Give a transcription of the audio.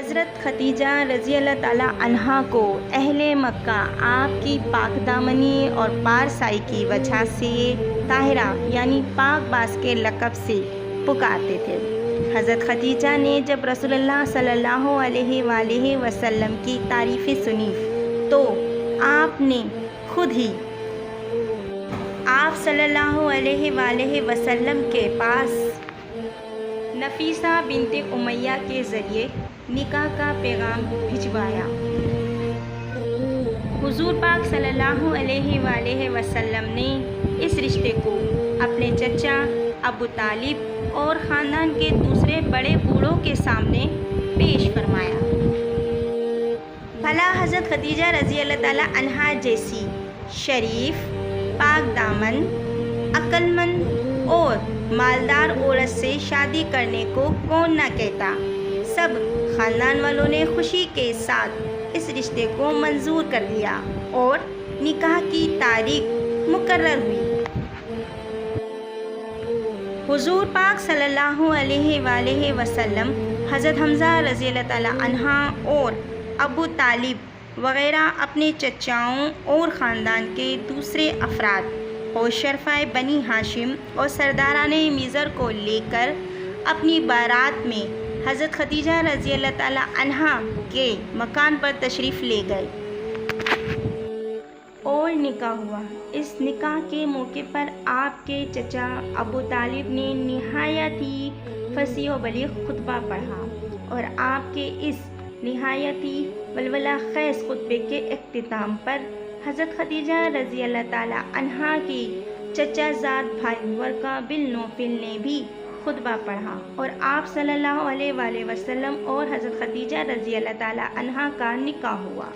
حضرت خدیجہ رضی اللہ تعالیٰ عنہا کو اہل مکہ آپ کی پاک دامنی اور پارسائی کی وجہ سے طاہرہ یعنی پاک باز کے لقب سے پکارتے تھے۔ حضرت خدیجہ نے جب رسول اللہ صلی اللہ علیہ وآلہ وسلم کی تعریفیں سنی تو آپ نے خود ہی آپ صلی اللہ علیہ وآلہ وسلم کے پاس نفیسہ بنت امیہ کے ذریعے نکاح کا پیغام بھجوایا۔ حضور پاک صلی اللہ علیہ وآلہ وسلم نے اس رشتے کو اپنے چچا ابو طالب اور خاندان کے دوسرے بڑے بوڑھوں کے سامنے پیش فرمایا۔ بھلا حضرت خدیجہ رضی اللہ تعالیٰ عنہا جیسی شریف، پاک دامن، عقل مند اور مالدار عورت سے شادی کرنے کو کون نہ کہتا۔ سب خاندان والوں نے خوشی کے ساتھ اس رشتے کو منظور کر لیا اور نکاح کی تاریخ مقرر ہوئی۔ حضور پاک صلی اللہ علیہ وآلہ وسلم حضرت حمزہ رضی اللہ تعالیٰ عنہ اور ابو طالب وغیرہ اپنے چچاؤں اور خاندان کے دوسرے افراد اور شرفائے بنی ہاشم اور سرداران میزر کو لے کر اپنی بارات میں حضرت خدیجہ رضی اللہ تعالیٰ عنہا کے مکان پر تشریف لے گئے اور نکاح ہوا۔ اس نکاح کے موقع پر آپ کے چچا ابو طالب نے نہایت ہی فصیح و بلیغ خطبہ پڑھا اور آپ کے اس نہایت ہی ولولہ خیز خطبے کے اختتام پر حضرت خدیجہ رضی اللہ تعالیٰ عنہا کی چچا زاد بھائی ورقہ بن نوفل نے بھی خطبہ پڑھا اور آپ صلی اللہ علیہ وآلہ وسلم اور حضرت خدیجہ رضی اللہ تعالیٰ عنہا کا نکاح ہوا۔